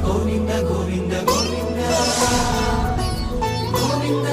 గోవింద గోవింద గోవింద గోవింద.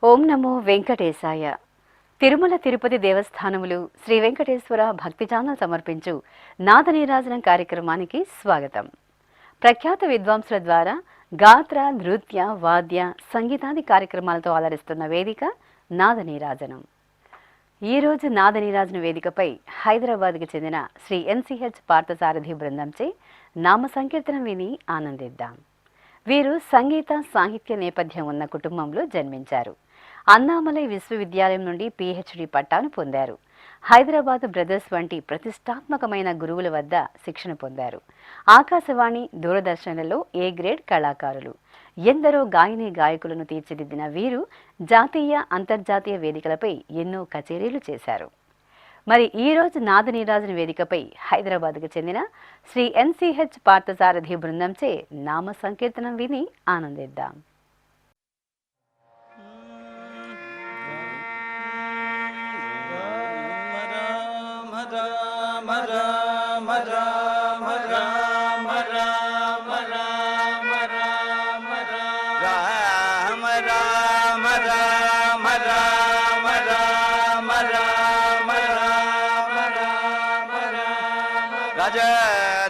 ఓం నమో వెంకటేశాయ. తిరుమల తిరుపతి దేవస్థానములు శ్రీ వెంకటేశ్వర భక్తి ఛానల్ సమర్పించు నాదనీరాజనం కార్యక్రమానికి స్వాగతం. ప్రఖ్యాత విద్వాంసుల ద్వారా గాత్ర, నృత్య, వాద్య, సంగీతాది కార్యక్రమాలతో ఆలరిస్తున్న వేదిక నాదనీరాజనం. ఈరోజు నాదనీరాజన వేదికపై హైదరాబాద్కి చెందిన శ్రీ ఎన్సిహెచ్ పార్థసారథి బృందంచే నామ సంకీర్తనం విని ఆనందిద్దాం. వీరు సంగీత సాహిత్య నేపథ్యం ఉన్న కుటుంబంలో జన్మించారు. అన్నామలై విశ్వవిద్యాలయం నుండి PhD పట్టాను పొందారు. హైదరాబాద్ బ్రదర్స్ వంటి ప్రతిష్టాత్మకమైన గురువుల వద్ద శిక్షణ పొందారు. ఆకాశవాణి, దూరదర్శన్లలో A గ్రేడ్ కళాకారులు. ఎందరో గాయని గాయకులను తీర్చిదిద్దిన వీరు జాతీయ, అంతర్జాతీయ వేదికలపై ఎన్నో కచేరీలు చేశారు. మరి ఈరోజు నాదనీరాజన వేదికపై హైదరాబాద్కు చెందిన శ్రీ ఎన్సిహెచ్ పార్థసారథి బృందంచే నామ సంకీర్తనం విని ఆనందిద్దాం.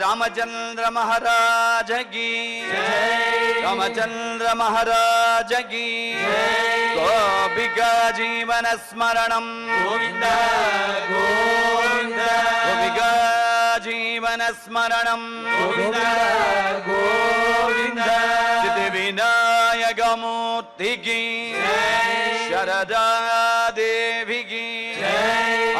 रामचंद्र महाराज की जय, रामचंद्र महाराज की जय। गोपिका जीवन स्मरणं गोविंद गोविंद, गोपिका जीवन स्मरणं गोविंद गोविंद। सिद्धि विनायक मूर्ति की जय, शारदा देवी की जय,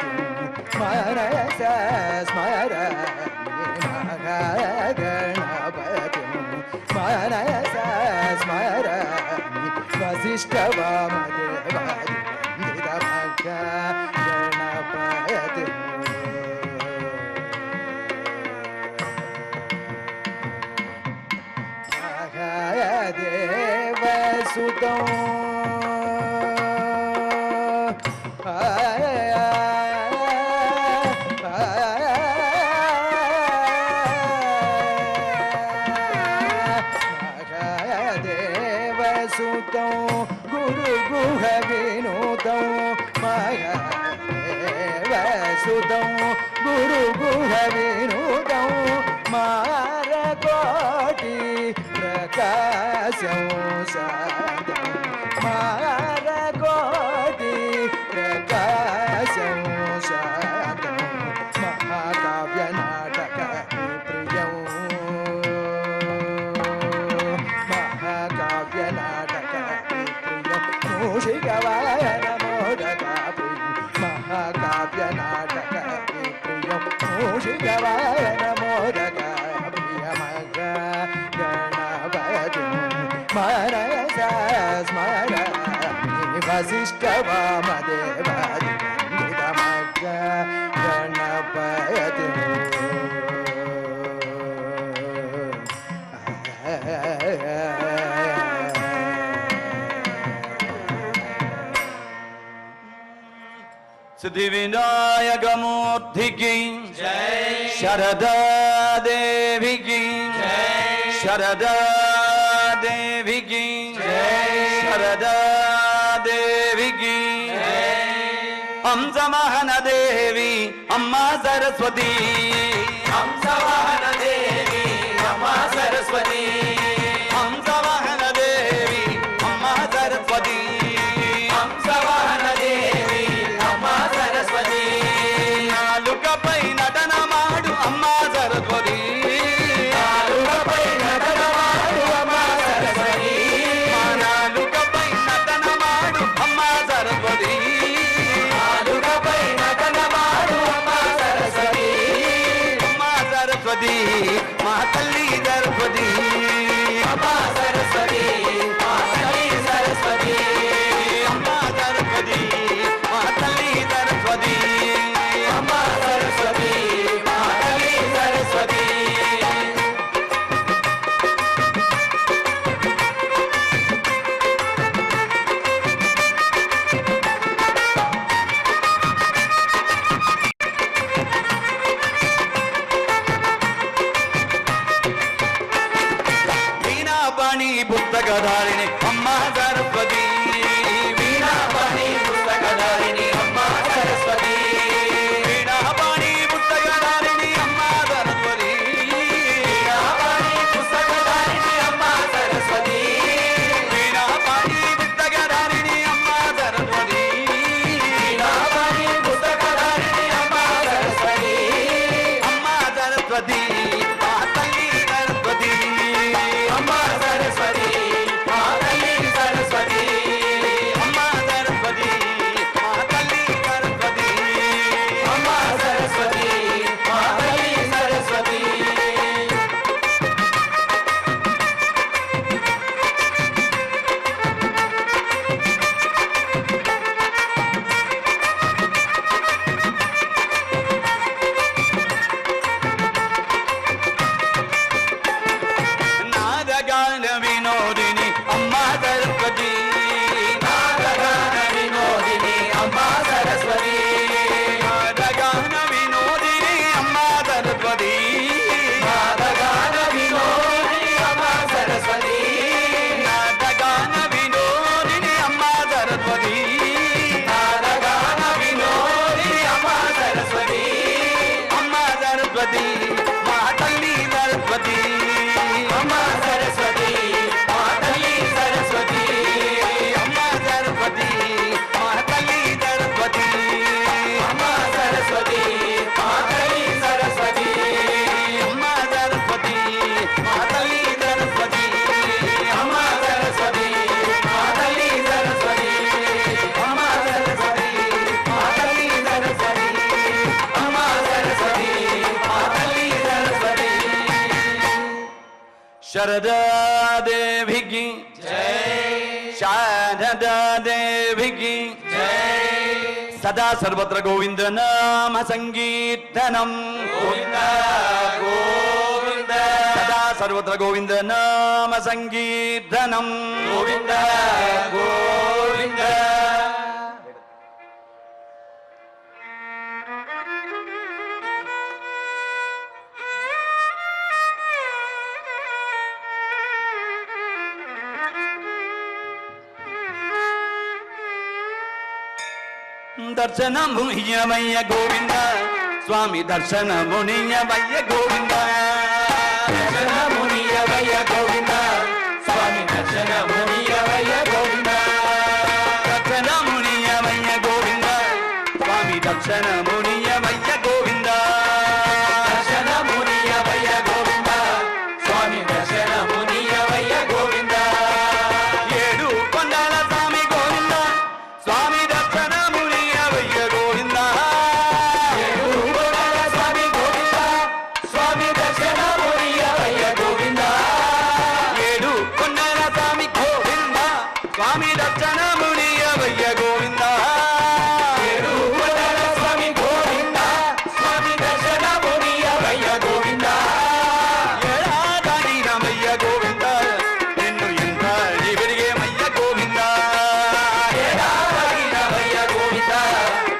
స్మరామి మహాగణపతి మనస స్మరామి వశిష్ఠవామదేవాది వందిత గణపతి దేవసుతం దేవసుతం గురు గుహ వినూతం మహాదేవసుతం గురు గుహ వినూతం మారకోటి ప్రకాశం శాంతం మారకోటి ప్రకాశం శాంతం మహాకావ్య నాటక ప్రియం మహాకావ్య నాటక ప్రియం మూషికవాయన మోదక ప్రియం మహాకావ్య నాటక ప్రియం మూషికవాయన మోదక ప్రియమగ గణపతి మనస స్మరామి వశిష్ఠవామదేవాది వందితమగ గణపతి సిద్ధి వినాయకమూర్తికి జై శారదాదేవికి జై శారదాదేవికి శారదాదేవికి హంసమహనదేవి అమ్మా సరస్వతి హంసవాహనదేవి అమ్మా సరస్వతి హంసమహనదేవి అమ్మా సరస్వతి హంసవాహనదేవి అమ్మా సరస్వతి నాలుకపై నటన మాడు అమ్మా సరస్వతి నాలుకపై నటనమాడు అమ్మా సరస్వతి నాలుకపై నటన మాడు అమ్మా సరస్వతి నాలుకపై నటనమాడు అమ్మా సరస్వతి అమ్మా సరస్వతి మా తల్లి సరస్వతి అమ్మా సరస్వతి మా తల్లి సరస్వతి అమ్మా సరస్వతి మా తల్లి సరస్వతి అమ్మా సరస్వతి మా తల్లి సరస్వతి వీణాపాణి పుస్తకధారిణి అమ్మా సరస్వతి వీణాపాణి పుస్తకధారిణి అమ్మా సరస్వతి వీణాపాణి పుస్తకధారిణి అమ్మా సరస్వతి వీణాపాణి పుస్తకధారిణి అమ్మా సరస్వతి వీణాపాణి పుస్తకధారిణి అమ్మా సరస్వతి వీణాపాణి పుస్తకధారిణి అమ్మా సరస్వతి అమ్మా సరస్వతి మా తల్లి సరస్వతి అమ్మా సరస్వతి మా తల్లి సరస్వతి అమ్మా సరస్వతి మా తల్లి సరస్వతి అమ్మా సరస్వతి మా తల్లి సరస్వతి నాదగాన వినోదిని అమ్మా సరస్వతి నాదగాన వినోదిని అమ్మా సరస్వతి నాదగాన వినోదిని అమ్మా సరస్వతి నాదగాన వినోదిని అమ్మా సరస్వతి నాదగాన వినోదిని అమ్మా సరస్వతి నాదగాన వినోదిని అమ్మా సరస్వతి అమ్మా సరస్వతి మా తల్లి సరస్వతి అమ్మా సరస్వతి మా తల్లి సరస్వతి అమ్మా సరస్వతి మా తల్లి సరస్వతి అమ్మా సరస్వతి మా తల్లి సరస్వతి అమ్మా సరస్వతి మా తల్లి సరస్వతి అమ్మా సరస్వతి మా తల్లి సరస్వతి అమ్మా సరస్వతి మా తల్లి సరస్వతి అమ్మా సరస్వతి శారదా దేవికి శారదా దేవికి సదా సర్వత్ర గోవింద నామ సంకీర్తనం సదా సర్వత్ర గోవింద నామ సంకీర్తనం దర్శనమునియమయ్య గోవింద స్వామి దర్శనమునియమయ్య గోవింద దర్శనమునియవయ్య గోవింద స్వామి దర్శనమునియవయ్య గోవింద దర్శనమునియమయ్య గోవింద స్వామి దర్శనమునియమయ్య గోవింద దర్శనమునియవయ్య గోవింద స్వామి దర్శనమునియవయ్య గోవింద ఏడు కొండల స్వామి గోవింద స్వామి దర్శనమునియమయ్య గోవింద ఏడుగొండల స్వామి గోవింద స్వామి దర్శనమునియవయ్య గోవింద ఏడు కొండల స్వామి గోవింద స్వామి దర్శనమునియమయ్య గోవింద ఏడుగొండల స్వామి గోవింద స్వామి దర్శనమునియవయ్య గోవింద ఏడాదినమయ్య గోవింద నిన్ను ఎంత పెరిగేమయ్య గోవింద ఏడాదినవయ్య గోవింద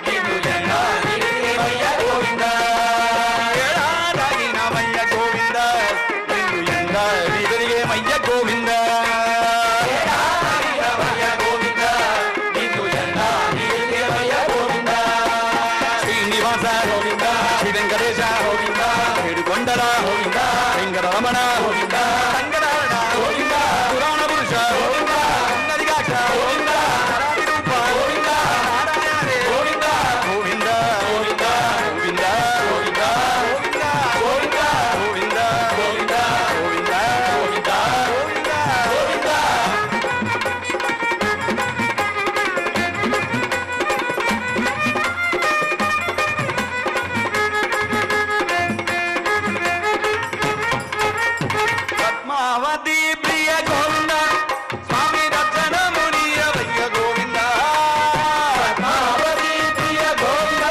నిన్ను ఎన్నాళ్ళిరిగేవయ్య గోవింద ఏడాదినమయ్య గోవింద నిన్ను ఎంత పెరిగేమయ్య గోవింద ఏడాదినవయ్య గోవింద నిన్ను ఎన్నాళ్ళిరిగేవయ్య గోవింద శ్రీనివాస గోవింద శ్రీ వెంకటేశ గోవింద ఏడుకొండల గోవింద వెంకటరమణ గోవింద రంగనారాయణ గోవింద పురాణ పురుష గోవింద నదిగాక్ష గోవింద నరాది రూప గోవింద నారాయణే గోవింద గోవింద గోవింద గోవింద గోవింద గోవింద గోవింద గోవింద గోవింద గోవింద గోవింద పద్మావతి ప్రియ గోవింద స్వామి దర్శనమునియవయ్య గోవింద పద్మావతి ప్రియ గోవింద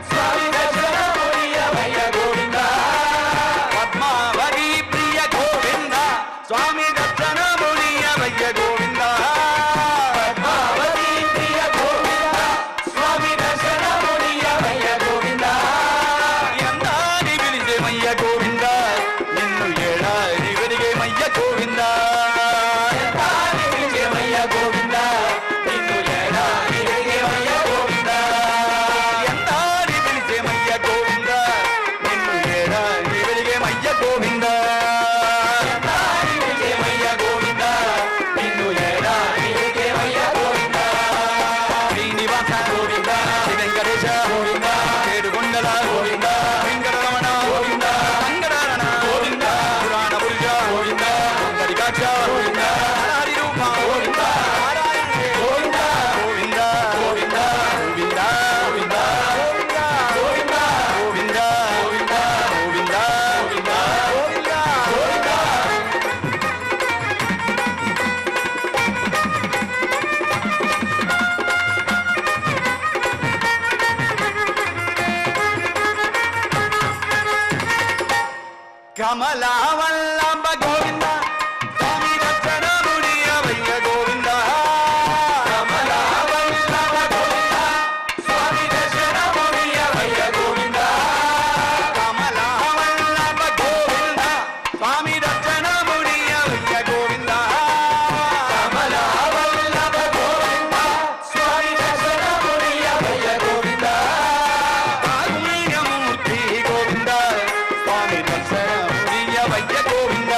స్వామి దర్శనమునియవయ్య గోవింద పద్మావతి ప్రియ గోవింద స్వామి దర్శనమునియవయ్య గోవింద పద్మావతి ప్రియ గోవింద స్వామి దర్శనమునియవయ్య గోవింద ఎందాని పిలిచేమయ్య గోవింద నిన్ను ఏడాది వెలిగేమయ్య గోవింద ఎంతాని పిలిచేమయ్య గోవింద నిన్ను ఏడాదిరిగేవయ్య గోవింద ఎందాని పిలిచేమయ్య గోవింద నిన్ను ఏడాది వెలిగేమయ్య గోవింద ఎంతాని పిలిచేమయ్య గోవింద నిన్ను ఏడాదిరిగేవయ్య గోవింద శ్రీనివాస గోవింద శ్రీ వెంకటేశ గోవింద ఏడుకొండల గోవింద వెంకటరమణ గోవింద రంగనారాయణ గోవింద పురాణ పురుష గోవింద గరికాక్ష గోవింద హరి రూప గోవింద నారాయణే గోవింద గోవింద గోవింద గోవింద గోవింద గోవింద గోవింద గోవింద గోవింద గోవింద గోవింద కమలావల్లభ గోవింద స్వామి దర్శనమునియవయ్య గోవింద కమలావల్లభ గోవింద స్వామి దర్శనమునియవయ్య గోవింద కమలావల్లభ గోవింద స్వామి దర్శనమునియవయ్య గోవింద కమలావల్లభ గోవింద స్వామి దర్శనమునియవయ్య గోవింద కారుణ్యమూర్తి గోవింద స్వామి దర్శనమునియవయ్య గోవింద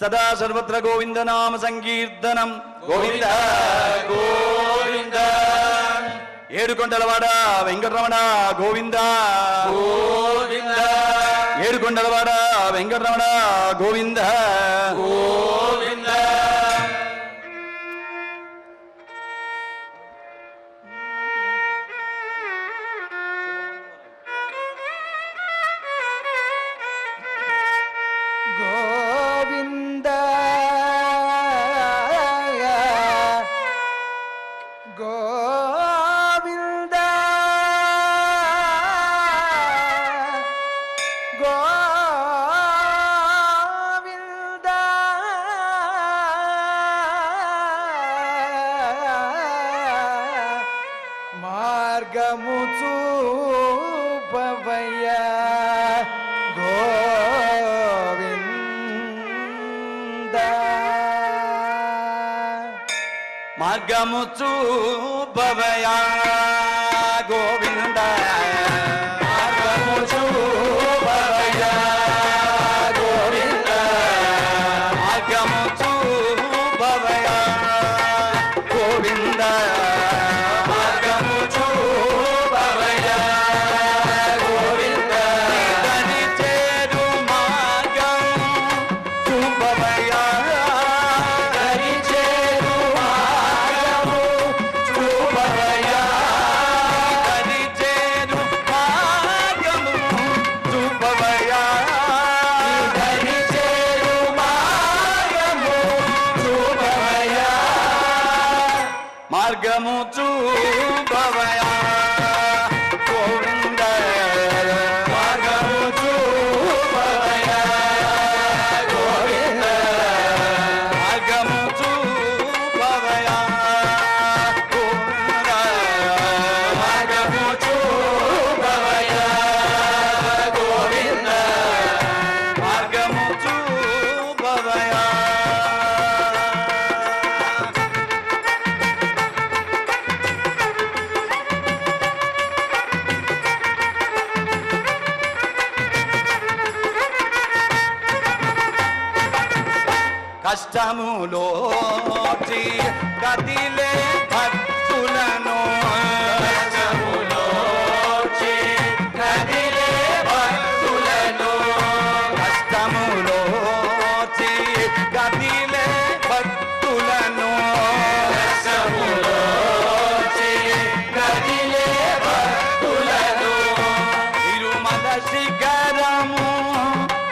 సదా సర్వత్ర గోవింద నామ సంకీర్తనం గోవింద గోవింద ఏడుకొండలవాడ వెంకటరమణ గోవింద గోవింద ఏడుకొండలవాడ వెంకటరమణ గోవింద గోవింద గోవింద గోవింద గోవింద మార్గము చూపవయ్య గోవింద మార్గము చూపవయా గోవింద మార్గము చూపవయ్యా గోవింద మార్గము చూపవయా గోవింద మార్గము చూపవయ్యా గోవింద ఇతని చేరు మార్గం చూపవయా హరి చేరు మార్గము చూపవయ్యా ఇతని చేరు మార్గము చూపవయా హరి చేరు మార్గము చూపవయ్యా మార్గము చూపవయా గోవింద మార్గము చూపవయ్యా గోవింద మార్గము చూపవయా గోవింద మార్గము చూపవయ్యా గోవింద మార్గము చూపవయా కష్టములోచి కదిలే భక్తులను కష్టములోచి కదిలే భక్తులను కష్టములోచి కదిలే భక్తులను కష్టములోచి కదిలే భక్తులను తిరుమల శిఖరము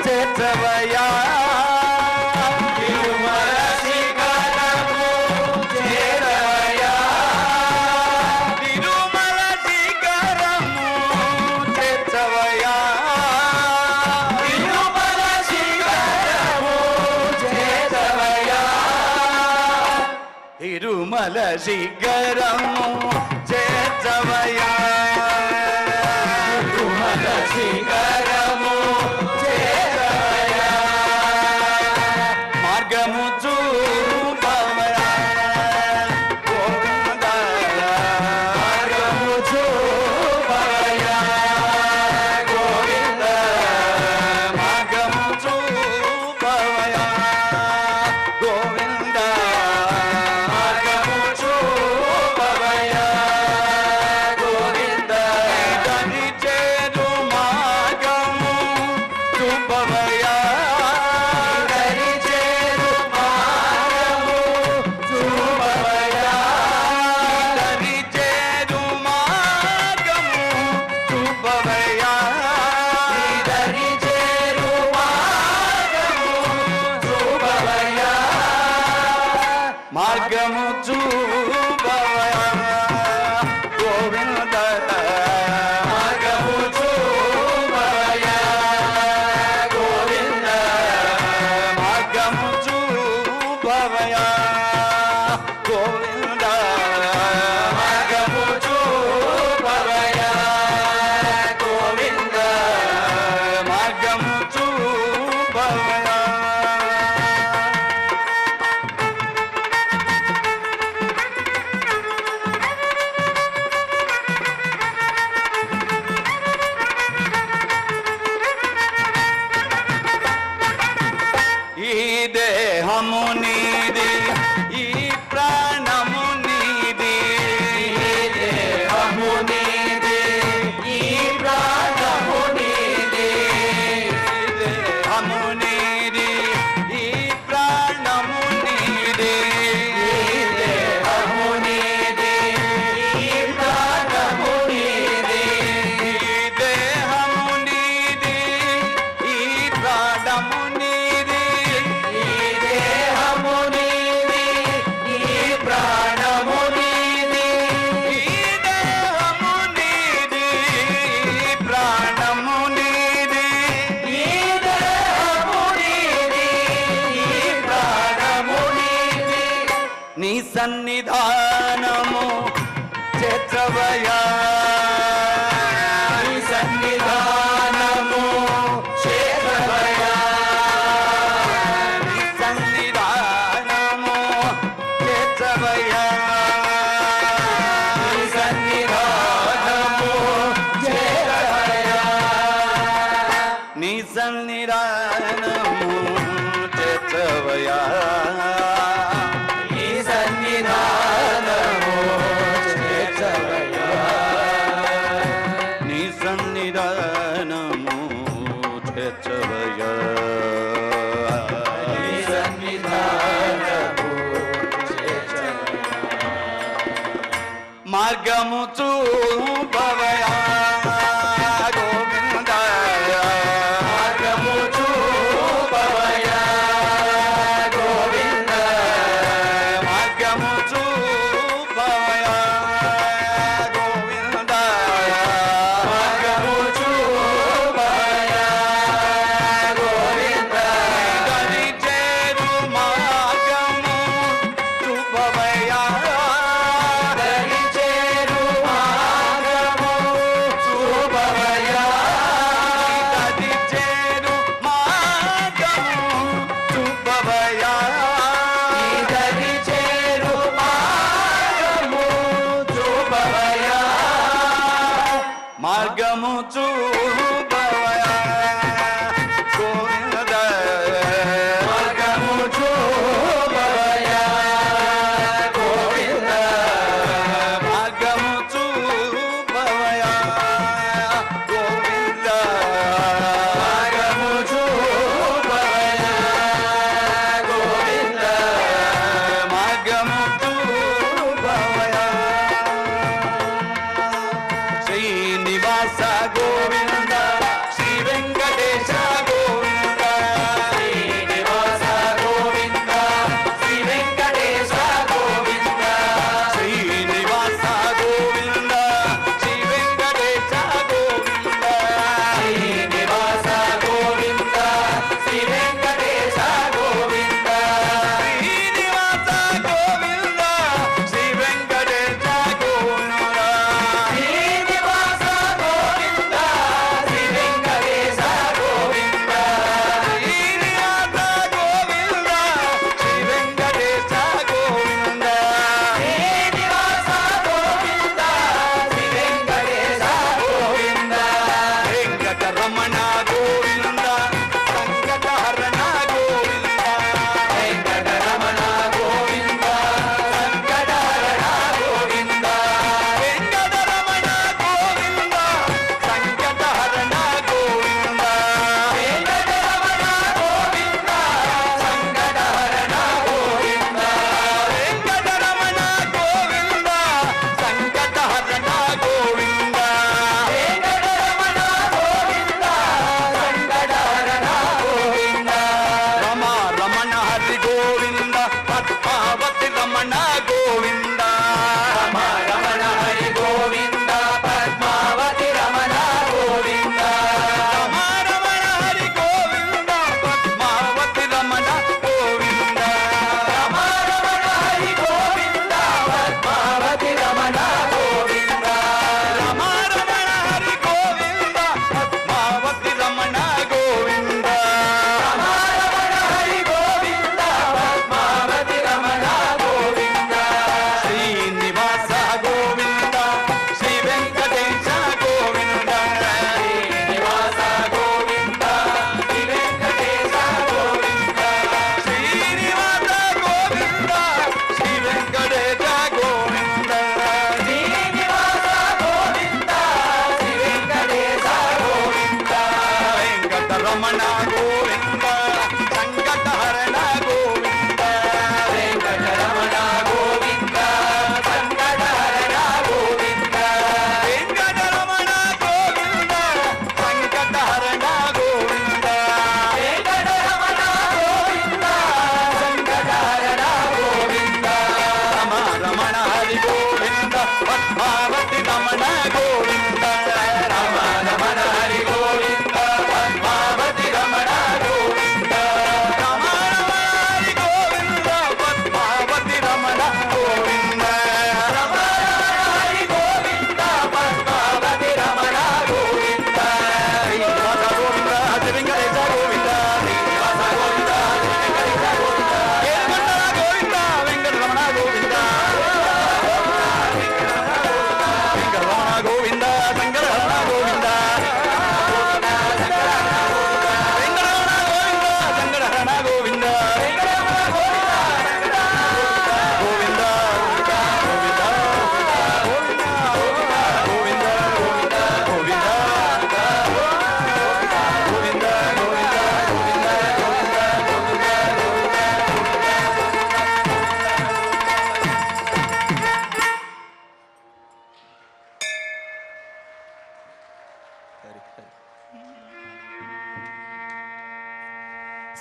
చేర్చవయా తిరుమల శిఖరము చేరవయ్యా తిరుమల శిఖరము చేర్చవయా తిరుమల శిఖరము చేరవయ్యా తిరుమల శిఖరము చేర్చవయా తిరుమల శిఖరము చేరవయ్యా మార్గము చూపవయా గోవింద మార్గము చూపవయ్యా గోవింద మార్గము చూపవయా గోవింద మార్గము చూపవయ్యా గోవింద సన్నిధానము చేర్చవయా నీ సన్నిధానము చేరవయా నీ సన్నిధానము చేర్చవయా నీ సన్నిధానము చేరవయా నీ సన్నిధానము చేర్చవయా నీ సన్నిధానము చేర్చవయా నీ సన్నిధానము చేర్చవయా నీ సన్నిధానము చేర్చవయా మార్గము చూపవయా గోవింద మార్గము చూపవయా గోవింద మార్గము చూపవయా గోవింద మార్గము చూపవయా గోవింద గది చేరు మార్గము చూపవయా దరి చేరు మార్గము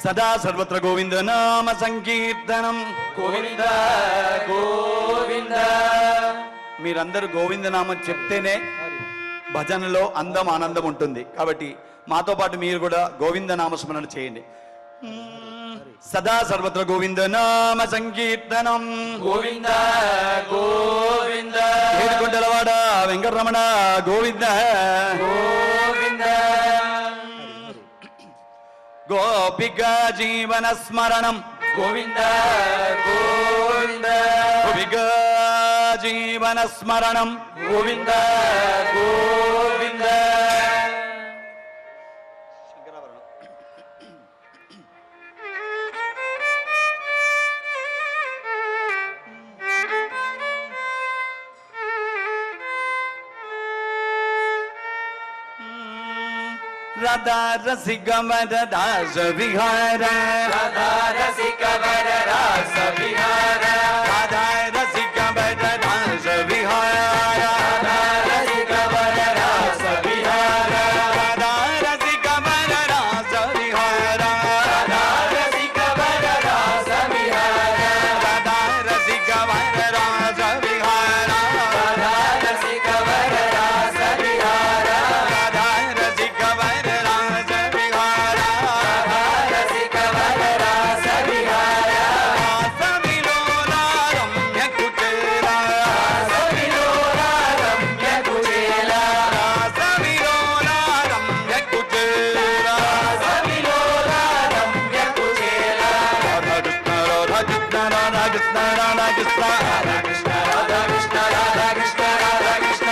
సదా సర్వత్ర గోవింద నామ సంకీర్తనం. గోవింద గోవింద. మీరందరూ గోవింద నామం చెప్తేనే భజనలో అందం ఆనందం ఉంటుంది. కాబట్టి మాతో పాటు మీరు కూడా గోవింద నామస్మరణ చేయండి. సదా సర్వత్ర గోవింద నామ సంకీర్తనం. గోవింద గోవింద. ఏడుకొండలవాడ వెంకటరమణ గోవింద గోవింద. గోపికా జీవన స్మరణం. గోవింద గోవింద. గోపికా జీవన స్మరణం. గోవింద గోవింద. రాధా రసిక వర దాస విహార. రాధా రసిక వర రాస విహార. రాధా రసిక వర దాస విహార. రాధా రసిక వర రాస విహార. రాధా రసిక వర రాస విహార. రాధా రసిక వర రాస విహార. రాధా రసిక వర రాస విహార. రాధా రసిక వర రాస విహార. రాధా రసిక వర రాస విహార. రాధా రసిక వర రాస విహార. రాస విలోలారం యకుచేలా. రాస విలోలారం యకుచేలా. రాస విలోలారం యకుచేలా. రాస విలోలారం యకుచేలా. రాధా కృష్ణ రాధా కృష్ణ రాధా కృష్ణ రాధా కృష్ణ. రాధా కృష్ణ రాధా కృష్ణ రాధా కృష్ణ రాధా కృష్ణ. రాధా కృష్ణ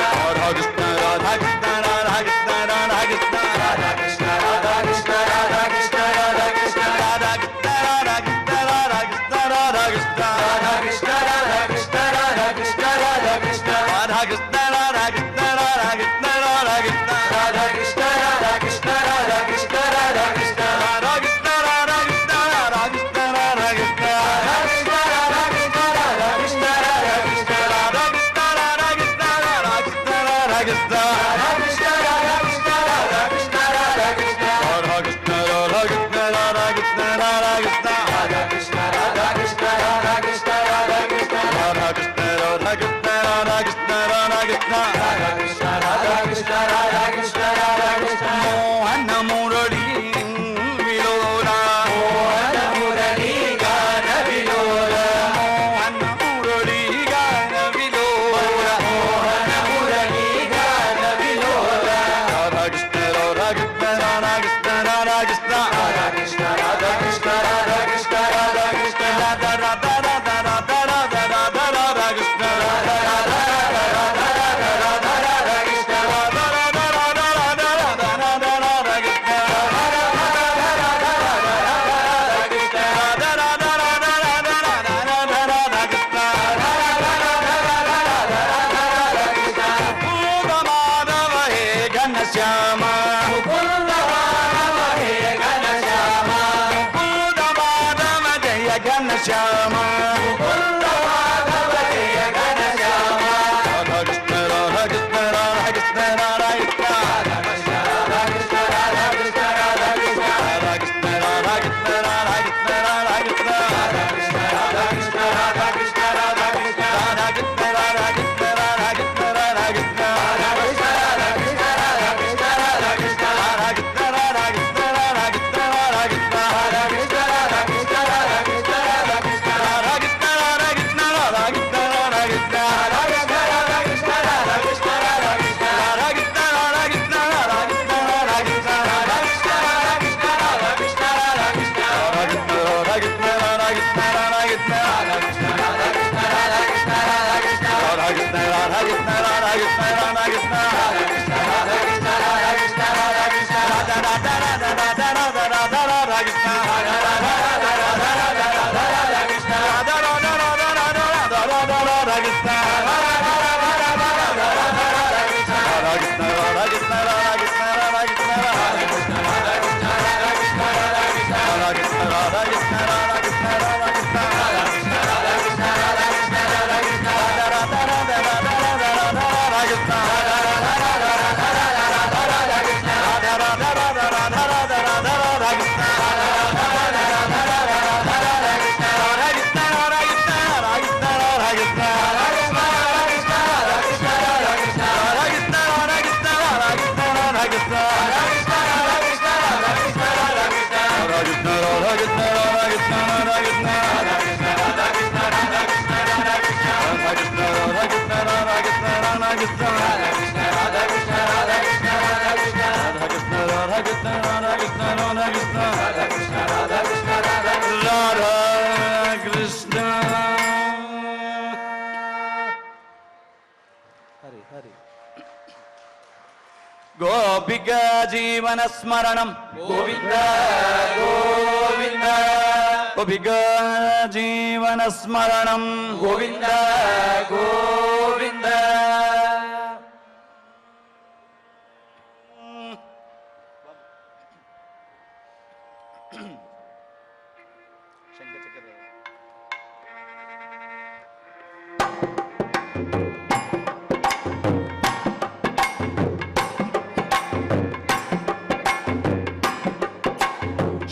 రాధా కృష్ణ రాధా కృష్ణ రాధా కృష్ణ. రాధా కృష్ణ రాధా కృష్ణ రాధా కృష్ణ రాధా కృష్ణ. రాధా కృష్ణ రాధా కృష్ణ రాధా కృష్ణ రాధా కృష్ణ. రాధా కృష్ణ రాధా కృష్ణ రాధా కృష్ణ రాధా కృష్ణ. రాధా కృష్ణ రాధా కృష్ణ రాధా కృష్ణ రాధా కృష్ణ. రాధా కృష్ణ రాధా కృష్ణ రాధా కృష్ణ రాధా కృష్ణ. రాధా కృష్ణ రాధా కృష్ణ రాధా కృష్ణ రాధా కృష్ణ. రాధా కృష్ణ రాధా కృష్ణ రాధా కృష్ణ రాధా కృష్ణ. రాధా కృష్ణ రాధా కృష్ణ రాధా కృష్ణ రాధా కృష్ణ. రాధా కృష్ణ రాధా కృష్ణ రాధా కృష్ణ రాధా కృష్ణ. రాధా కృష్ణ రాధా కృష్ణ రాధా కృష్ణ రాధా కృష్ణ. రాధా కృష్ణ రాధా కృష్ణ రాధా కృష్ణ రాధా కృష్ణ. రాధా కృష్ణ రాధా కృష్ణ రాధా కృష్ణ రాధా కృష్ణ. రాధా కృష్ణ రాధా కృష్ణ రాధా కృష్ణ రాధా కృష్ణ. మోహన మురళి విలోల. మోహన మురళీ గాన విలోల. మోహన మురళి గాన విలోల. మోహన మురళీ గాన విలోల. రాధా కృష్ణ రాధా కృష్ణ రాధా కృష్ణ రాధా కృష్ణ. రాధా కృష్ణ రాధా కృష్ణ రాధా కృష్ణ రాధా కృష్ణ. రాధా రాధా రాధా రాధా రాధా రాధా రాధా కృష్ణ. రాధా రాధా రాధా రాధా రాధా రాధా రాధా కృష్ణ. రాధా రాధా రాధా రాధా రాధా రాధా రాధా కృష్ణ. రాధా రాధా రాధా రాధా రాధా రాధా కృష్ణ. రాధా రాధా రాధా రాధా రాధా రాధా రాధా కృష్ణ. రాధా రాధా రాధా రాధా రాధా రాధా కృష్ణ. పూర్వ మాధవ హే ఘనశ్యామ. ముకుంద మానవ హే ఘనశ్యామ. పూర్వ మాధవ జయ ఘనశ్యామ. ముకుంద మాధవ జయ ఘనశ్యామ. రాధా కృష్ణ రాధా కృష్ణ రాధా కృష్ణ రాధా కృష్ణ. రాధా కృష్ణ రాధా కృష్ణ రాధా కృష్ణ రాధా కృష్ణ. రాధా కృష్ణ రాధా కృష్ణ రాధా కృష్ణ రాధా కృష్ణ. రాధా కృష్ణ రాధా కృష్ణ రాధా కృష్ణ రాధా కృష్ణ. రాధా కృష్ణ రాధా కృష్ణ రాధా కృష్ణ రాధా కృష్ణ. రాధా కృష్ణ రాధా కృష్ణ రాధా కృష్ణ రాధా కృష్ణ. రాధా కృష్ణ రాధా కృష్ణ రాధా కృష్ణ రాధా కృష్ణ. రాధా కృష్ణ రాధా కృష్ణ రాధా కృష్ణ రాధా కృష్ణ. రాధా కృష్ణ రాధా కృష్ణ రాధా కృష్ణ రాధా కృష్ణ. రాధా కృష్ణ రాధా కృష్ణ రాధా కృష్ణ రాధా కృష్ణ. రాధా కృష్ణ రాధా కృష్ణ రాధా కృష్ణ రాధా కృష్ణ. రాధా కృష్ణ రాధా కృష్ణ రాధా కృష్ణ రాధా కృష్ణ. రాధా కృష్ణ రాధా కృష్ణ రాధా కృష్ణ రాధా కృష్ణ. రాధా కృష్ణ రాధా కృష్ణ రాధా కృష్ణ రాధా కృష్ణ. రాధా కృష్ణ రాధా కృష్ణ రాధా కృష్ణ రాధా కృష్ణ. రాధా కృష్ణ రాధా కృష్ణ రాధా కృష్ణ రాధా కృష్ణ. రాధా రాధా రాధా రాధా రాధా రాధా రాధా కృష్ణ. రాధా రాధా రాధా రాధా రాధా రాధా రాధా కృష్ణ. రాధా రాధా రాధా రాధా రాధా రాధా రాధా కృష్ణ. రాధా రాధా రాధా రాధా రాధా రాధా రాధా కృష్ణ. రాధా కృష్ణ రాధా కృష్ణ రాధా కృష్ణ రాధా కృష్ణ. రాధా కృష్ణ రాధా కృష్ణ రాధా కృష్ణ రాధా కృష్ణ. రాధా కృష్ణ రాధా కృష్ణ రాధా కృష్ణ రాధా కృష్ణ. రాధా కృష్ణ రాధా కృష్ణ రాధా కృష్ణ రాధా కృష్ణ. రాధా రాధా రాధా రాధా రాధా రాధా రాధా కృష్ణ. కృష్ణ రాధా కృష్ణ రాధా కృష్ణ రాధా కృష్ణ రాధా కృష్ణ రాధా కృష్ణ రాధా కృష్ణ రాధా కృష్ణ రాధా కృష్ణ రాధా కృష్ణ రాధా కృష్ణ రాధా కృష్ణ హరి హరి గోపికా జీవన స్మరణం గోవింద గోవింద గోపికా జీవన స్మరణం గోవింద గోవింద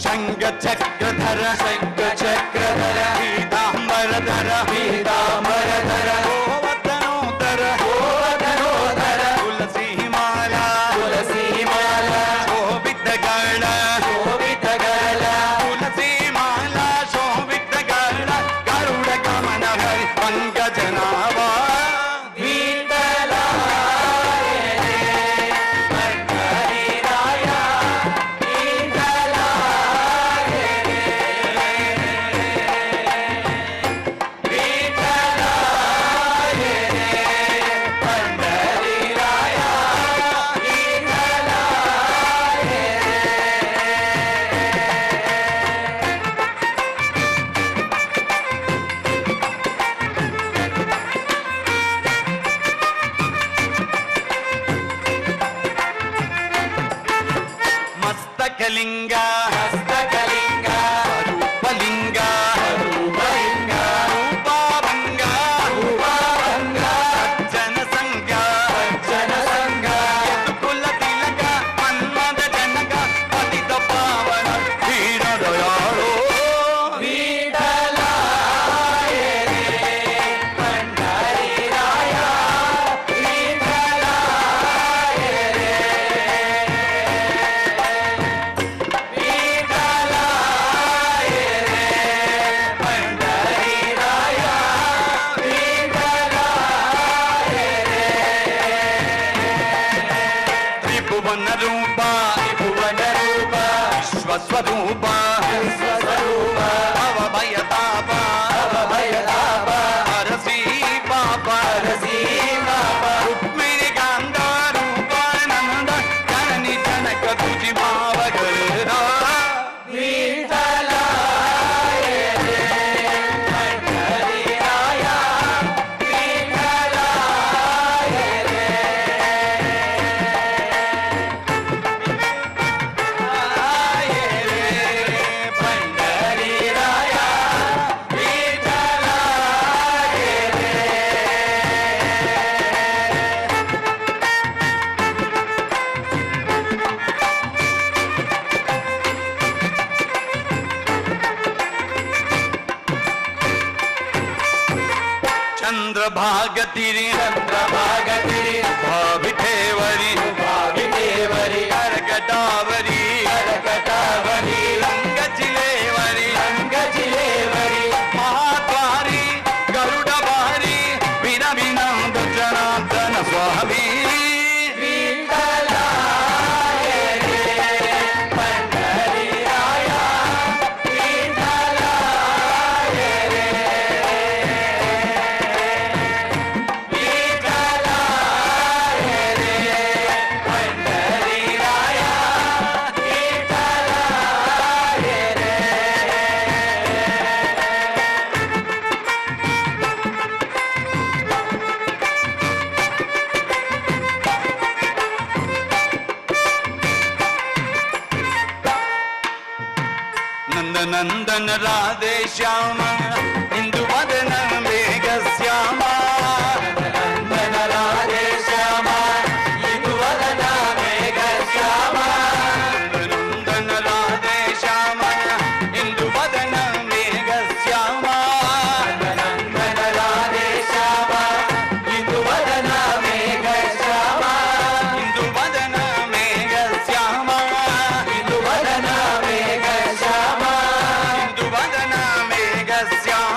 శంఖ చక్రధర శంఖ చక్రధర పీతాంబరధర పీతాంబరధర గోవర్ధనోధర గోవర్ధనోధర తులసీమాల తులసీమాల శోభితగళ శోభితగళ తులసీమాల శోభితగళ గరుడ గమన హరి పంకజనాభా మస్తకలింగ హస్తకలింగ రూపలింగ రూపలింగ రూపాభంగ రూపాభంగ జనసంగ జనసంగ కుల తిలక మన్మద జనక పతిత పావన వీరదయాళో విఠలాయ రే పండరీరాయ విఠలాయ రే విఠలాయ రే పండరీరాయ విఠలాయ రే త్రిభువన రూప భువన రూప విశ్వస్వరూప విశ్వస్వరూప భవభయతాప భయతాప హరసి పాప హరసి పాప రుక్మిణి కాంత రూపానంద జనని జనక తుజి భావగరా విఠలాయ రే పండరీరాయ విఠలాయ రే పండరీరాయ విఠలాయ రే చంద్రభాగతిరి చంద్రభాగతిరి భావిఠేవరి భావిదేవరి కరకటావరి కరకటావరి రంగచిలేవరి రంగజిలేవరి మహాద్వారి గరుడ భారి విన వినంద జనార్దన స్వామి విఠలాయ రే పండరీరాయ విఠలాయ రే విఠలాయ రే పండరీరాయ విఠలాయ రే నందనందన రాధే శ్యామ ఇందు వదన మేఘ శ్యామ నందన రాధే శ్యామ ఇందువదన మేఘ శ్యామ నందన రాధే శ్యామ ఇందు వదన మేఘ శ్యామ నందన రాధే శ్యామ ఇందువదన మేఘ శ్యామ ఇందు వదన మేఘ శ్యామ ఇందువదన మేఘ శ్యామ ఇందు వదన మేఘ శ్యామ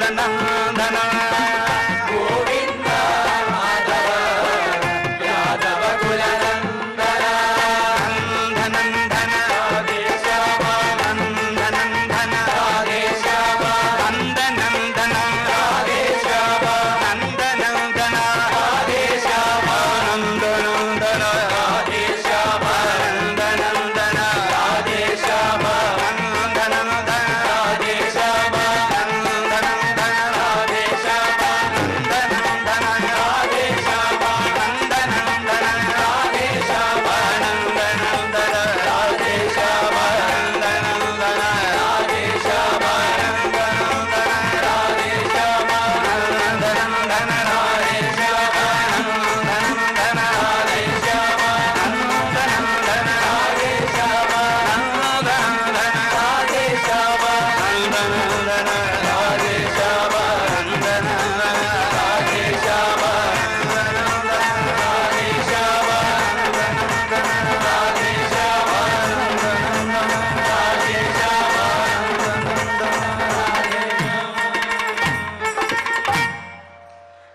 నందన గోవింద మాధవ యాదవ కుల నందన నందనందన రాధేశ్యామ నందనందన రాధేశ్యామ నందనందన రాధేశ్యామ నందనందన రాధేశ్యామ నందనందన రాధేశ్యామ నందనందన రాధేశ్యామ నందనందన రాధేశ్యామ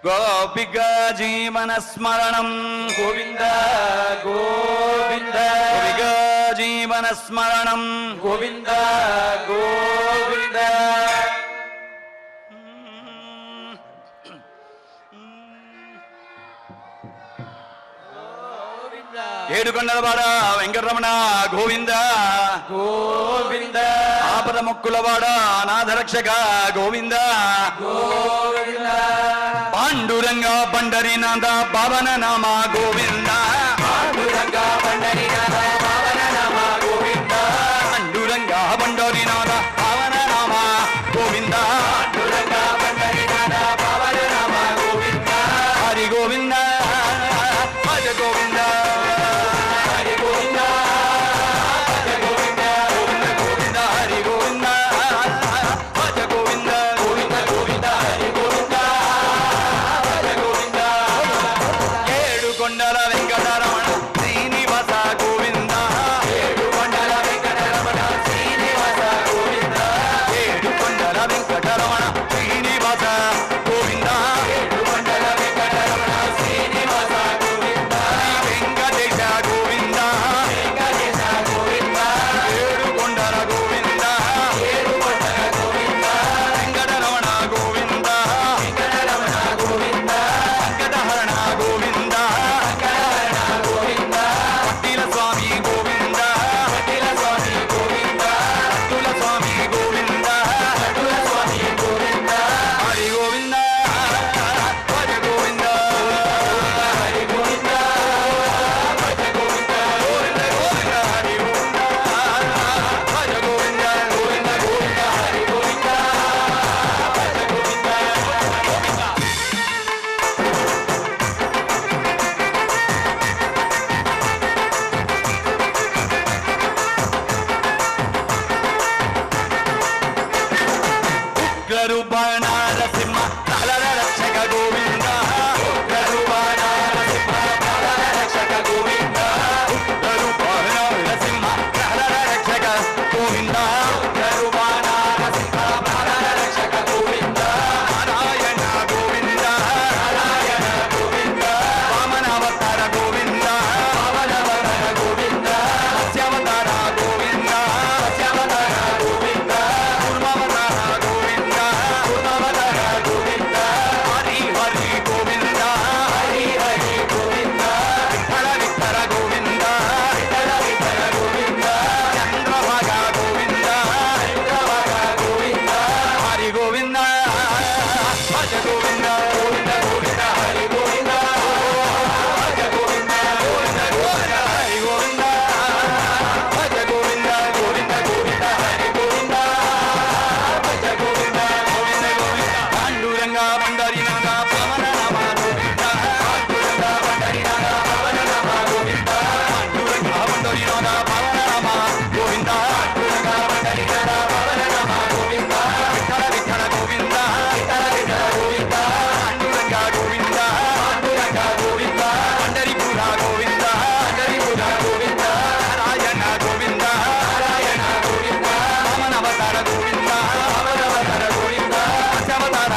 గోపికా జీవన స్మరణం గోవింద గోవింద గోపికా జీవన స్మరణం గోవింద గోవింద ఏడుకొండలవాడ వెంకటరమణ గోవింద గోవింద ఆపద మొక్కులవాడ అనాథరక్షక గోవింద గోవింద పాండురంగ పండరినాథ పవన నామ గోవింద పాండురంగ పండరినాథ పవన నామ గోవింద పాండురంగ పండరినాథ పవన నామ గోవింద పాండురంగ పండరినాథ పవన నామ గోవింద హరి గోవింద భజ గోవింద హరి గోవింద భజ గోవింద గోవింద గోవింద హరి గోవింద భజ గోవింద గోవింద గోవింద హరి గోవింద భజ గోవింద ఏడుకొండల వెంకటరమణ శ్రీనివాస గోవింద ఏడుకొండల వెంకటరమణ శ్రీనివాస గోవింద ఏడుకొండల వెంకటరమణ శ్రీనివాస గోవింద ఏడుకొండల వెంకటరమణ శ్రీనివాస గోవింద వెంకటేశ గోవింద వెంకటేశ గోవింద ఏడుకొండల గోవింద ఏడుకొండల గోవింద వెంకటరమణ గోవింద వెంకటరమణ గోవింద వెంకటహరణ గోవింద వెంకటరమణ గోవింద పట్టిల స్వామి గోవింద పట్టిల స్వామి గోవింద పట్టుల స్వామి గోవింద పట్టుల స్వామి గోవింద హరి గోవింద భజ గోవింద హరి గోవింద భజ గోవింద గోవింద గోవింద హరి గోవింద భజ గోవింద గోవింద గోవింద హరి గోవింద భజ గోవింద ఉగ్రరూప నారసింహ తలల రక్షక గోవింద గరుడ నరసింహ ప్రళయ రక్షక గోవింద ఉగ్రరూప నారసింహ తలల రక్షక గోవింద గరుడ నరసింహ ప్రళయ రక్షక గోవింద నారాయణ గోవింద నారాయణ గోవింద వామనావతార గోవింద పవనవర గోవింద మత్స్యావతార గోవింద సత్యవతర గోవింద కూర్మావతార గోవింద పూర్ణవతర గోవింద హరి హరి గోవింద హరి హరి గోవింద విఠల విఠల గోవింద విఠల విఠల గోవింద చంద్రభాగ గోవింద చంద్రవర గోవింద హరి గోవింద భజ గోవింద గోవింద గోవింద హరి గోవింద భజ గోవింద గోవింద గోవింద హరి గోవింద భజ గోవింద గోవింద గోవింద హరి గోవింద భజ గోవింద గోవింద గోవింద పాండురంగ పండరినాథ పవన నామ గోవింద పాండురంగ పండరినాథ పవన నామ గోవింద పాండురంగ పండరినాథ పవన నామ గోవింద పాండురంగ పండరినాథ పవన నామ గోవింద విఠల విఠల గోవింద విఠల విఠల గోవింద పాండురంగ గోవింద పాండురంగ గోవింద పండరిపుర గోవింద పండరిపుర గోవింద నారాయణ గోవింద నారాయణ గోవింద వామనవతార గోవింద పవనవర గోవింద మత్స్యావతార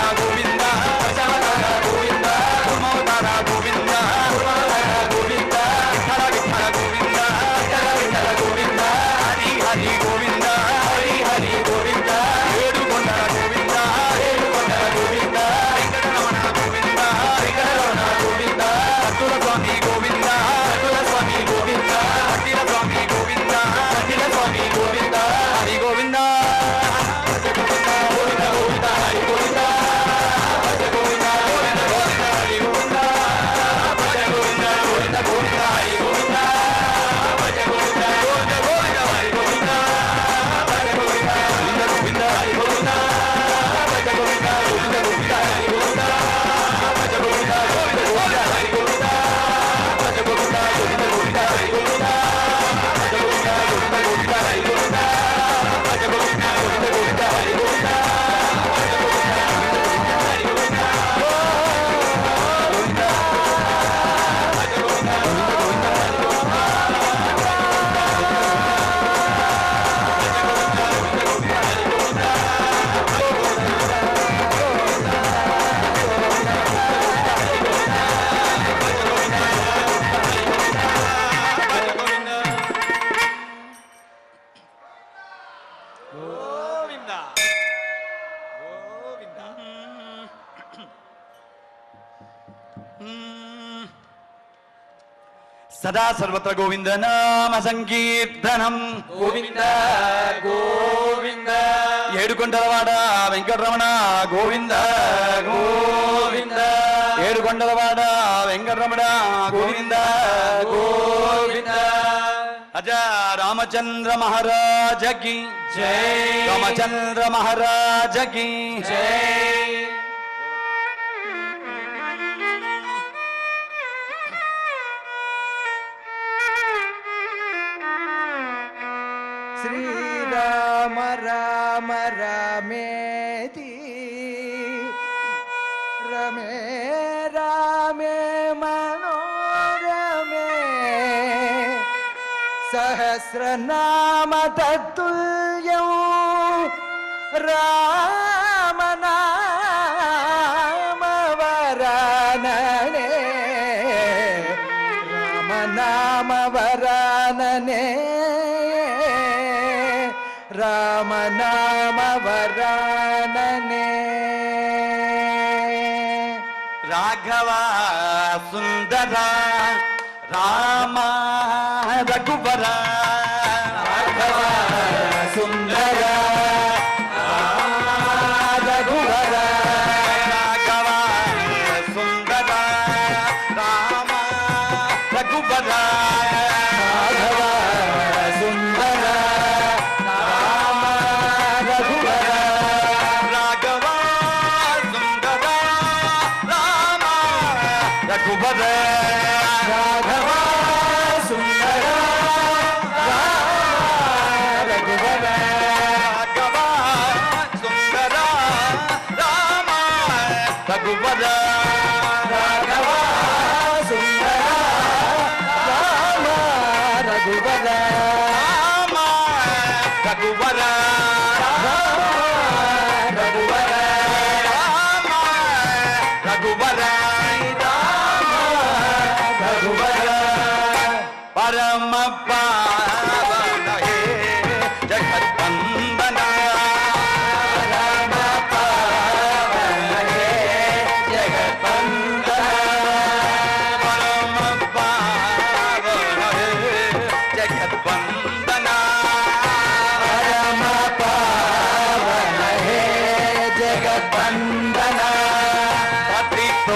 గోవింద గోవింద సదా సర్వత్ర గోవింద నామ సంకీర్తనం. గోవింద గోవింద ఏడుకొండలవాడ వెంకటరమణ గోవింద గోవింద ఏడుకొండలవాడ వెంకటరమణ గోవింద గోవింద అజ రామచంద్ర మహారాజకి జై రామచంద్ర మహారాజకి జై శ్రీరామ రామ రామేతి రమే రామే మనోరమే సహస్రనామ తత్తుల్యం రామనామ వరాననే రామనామ వరాననే రామనామ వరాననే రాఘవ సుందర రామ రఘువర రాఘవ సుందర రఘువర రాఘవ సుందర రామ రఘువర రాఘవ సుందర రామ రఘువర రాఘవ సుందర రామ రఘువర రాఘవ సుందర రామ రఘువర రాఘవ సుందర రామ రఘువర రాఘవ సుందర రామ రఘువర రామ రఘువర రఘువర రామ రఘువర రఘువర పరమ పావన హే జగద్వందన రామ పావన హే జగద్వందన పరమ పావన హే జగద్వందన పరమ పావన హే జగద్వందన పతితో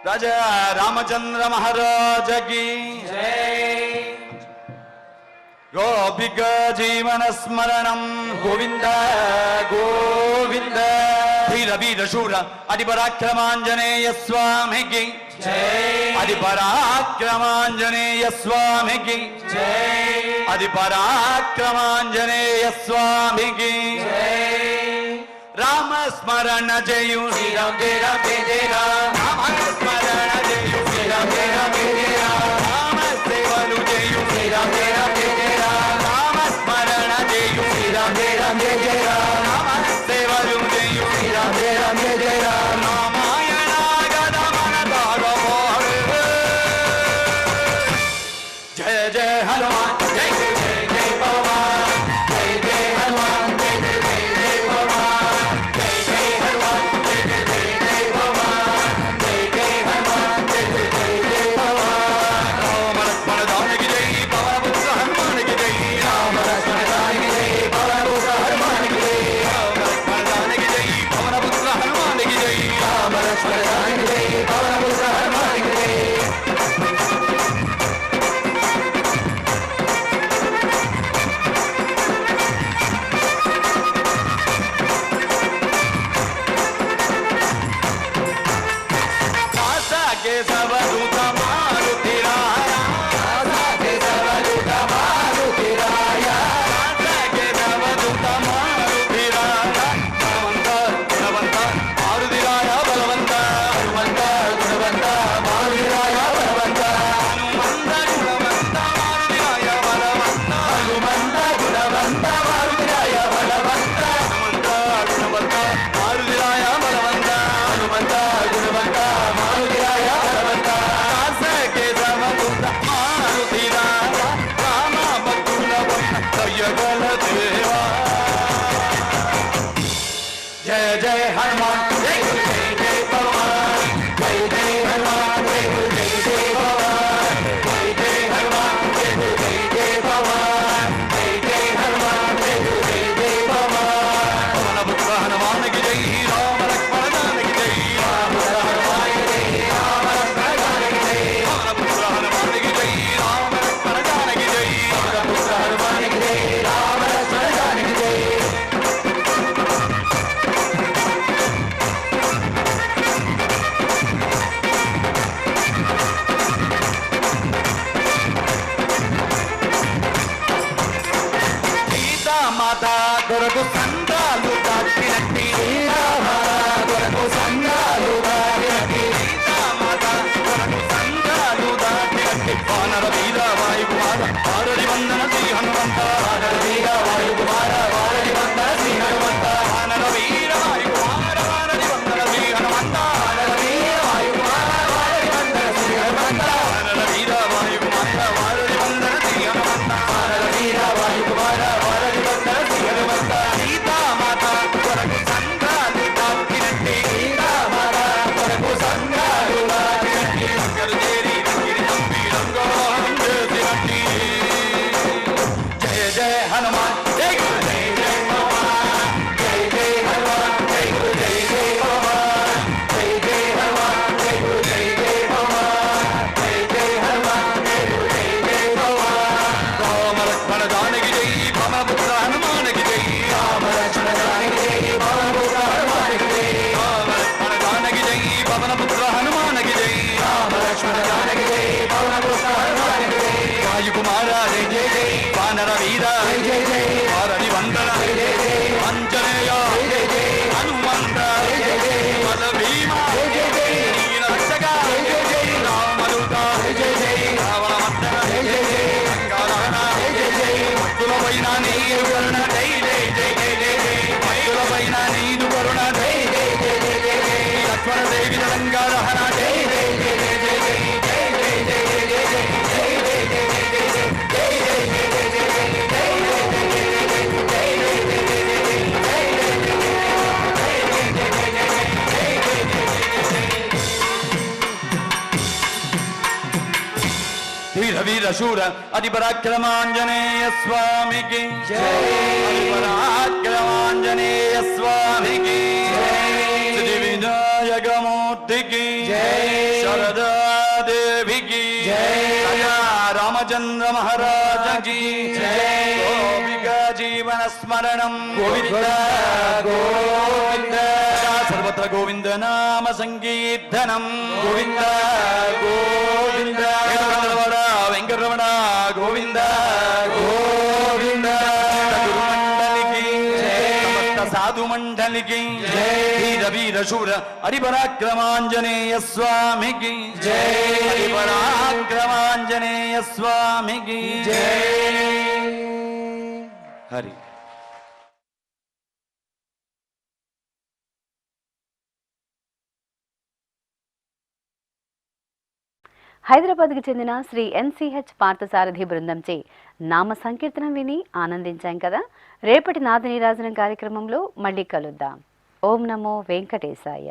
రాజా రామచంద్ర మహారాజ కి గోపిక జీవన స్మరణం గోవింద గోవింద వీర వీర శూర అతి పరాక్రమాంజనేయ స్వామికి అది పరాక్రమాంజనేయ స్వామికి అది పరాక్రమాంజనేయ స్వామికి రామ స్మరణ జయు శ్రీరామ్ జయ రామ్ జయ జయ రామ్ రామ స్మరణ జయు శ్రీరామ్ జయ రామ్ జయ జయ రామ్ రామ సేవలు జయు శ్రీరామ్ జయ రామ్ జయ జయ రామ్ రామ స్మరణ జయు శ్రీరామ్ జయ రామ్ జయ జయ రామ్ రామ సేవలు జయు శ్రీరామ్ జయ రామ్ జయ జయ రామ్ రామాయణ గదమన దాగమోహ జయ జయ హనుమాన్ జయ జయ జయ జయ పవమాన్ జయ జయ హనుమాన్ జయ జయ జయ పవమాన్ జయ జయ హనుమాన్ జయ జయ జయ పవమాన్ జయ జయ హనుమాన్ జయ జయ జయ పవమాన్ రామ లక్ష్మణ జానకి జై పవనపుత్ర హనుమానికి జై రామ లక్ష్మణ జానకి జై పవనపుత్ర హనుమానికి జై రామ లక్ష్మణ జానకి జై పవనపుత్ర హనుమానికి జై రామ లక్ష్మణ జానకి జై పవనపుత్ర హనుమానికి జై కాసా కేశవదూత మారుతిరాయ ఆసా కేశవదూత మారుతిరాయ కాసా కేశవదూత మారుతిరాయ బలవంత గుణవంత మారుతిరాయ బలవంత హనుమంత గుణవంత మారుతిరాయ బలవంత హనుమంత గుణవంత మారుతిరాయ బలవంత హనుమంత గుణవంత మారుతిరాయ బలవంత హనుమంత గుణవంత మారుతిరాయ బలవంత హనుమంత గుణవంత మారుతిరాయ బలవంత కాసా కేశవదూత మారుతిరాయ రామ భక్తుల దయ్యగల దేవా జయ జయ హనుమాన్ జయ జయ జయ పవమాన్ జయ జయ హనుమాన్ జయ జయ జయ పవమాన్ జయ జయ హనుమాన్ జయ జయ జయ పవమాన్ జయ జయ హనుమాన్ జయ జయ జయ పవమాన్ పవనపుత్ర హనుమానికి జై రామ లక్ష్మణ జానకి జై రామ హనుమాన్ జయ రామ లక్ష్మణ జానకి జయ పవనపుత్ర హనుమానికి జై రామ లక్ష్మణ జానకి జై పవనపుత్ర హనుమానికి జయ రామ లక్ష్మణ జానకి జయ సీతామాత కొరకు సంద్రాలు దాటినట్టి కొరకు సంఘాలు దాటినట్టి సీతామాత కొరకు సంద్రాలు దాటినట్టి వానర వీర వాయుకుమార ఆరడి వందన శ్రీ హనుమంత వీర వాయుకుమార వారడి వంద శ్రీ హనుమంత వానర వీర వాయుకుమార ఆరడి వందన శ్రీ హనుమంత వీర వాయుకుమార వారడి వంద శ్రీ హనుమంత వానర వీర వాయుకుమార ఆరడి వందన శ్రీ హనుమంత వీర వాయుకుమార వారడి వంద శ్రీ హనుమంత సీతామాత కొరకు సంద్రాలు దాటినట్టి సీతామాత కొరకు సంఘాలు దాటినట్టి చేరి రంగి రంగోహం చేసినట్టి జయ జయ హనుమాన్ జై గురు జయ జయ పవమాన్ జయ జయ హనుమాన్ జయ గురు జయ జయ పవమాన్ జయ జయ హనుమాన్ జయ గురు జయ జయ పవమాన్ జయ జయ హనుమాన్ జయ గురు జయ జయ పవమాన్ రామ లక్ష్మణ జానకి జై పవనపుత్ర హనుమానికి జై రామ లక్ష్మణ జానకి జై పవనపుత్ర హనుమానికి జై రామ లక్ష్మణ జానకి జై పవనపుత్ర హనుమానికి జై రామ లక్ష్మణ జానకి జై పవనపుత్ర హనుమానికి జై వాయుకుమార జై జయ జై వానర వీర జై జై జై వారడి వందన జై జై జై అంజనేయ జై జై హనుమంత జై జై బల భీమ జై జై జై రక్షక జై జై జై రామదూత జై జై జై రావణమర్దన జై జై జై గంగాధరణ జై జై జై భక్తులపైన నీరు కరుణ జై జై జై జై జై జై భక్తులపైన నీరు కరుణ జై జై జై జై జై జై లక్ష్మణ దేవి రంగారహణ జై జై జై జై జై జై జై జై జై జై జై జై జై జై జై జై జై జై జై వీర వీర శూర అతి పరాక్రమాంజనేయ స్వామికి అతి పరాక్రమాంజనేయ స్వామికి శ్రీ వినాయక మూర్తికి శారదా దేవికి రామచంద్ర మహారాజకి గోపికా జీవన స్మరణం గోవింద గోవింద సర్వత్ర గోవింద నామ సంకీర్తనం గోవింద గోవింద వెంకటరమణ గోవింద గోవింద సాధు మండలికి వీర వీర శూర హరిపరాక్రమాంజనేయ స్వామికి హరిపరాక్రమాంజనేయ స్వామికి హరి. హైదరాబాద్కు చెందిన శ్రీ ఎన్సిహెచ్ పార్థసారథి బృందంచే నామ సంకీర్తనం విని ఆనందించాం కదా. రేపటి నాదనీరాజనం కార్యక్రమంలో మళ్ళీ కలుద్దాం. ఓం నమో వెంకటేశాయ.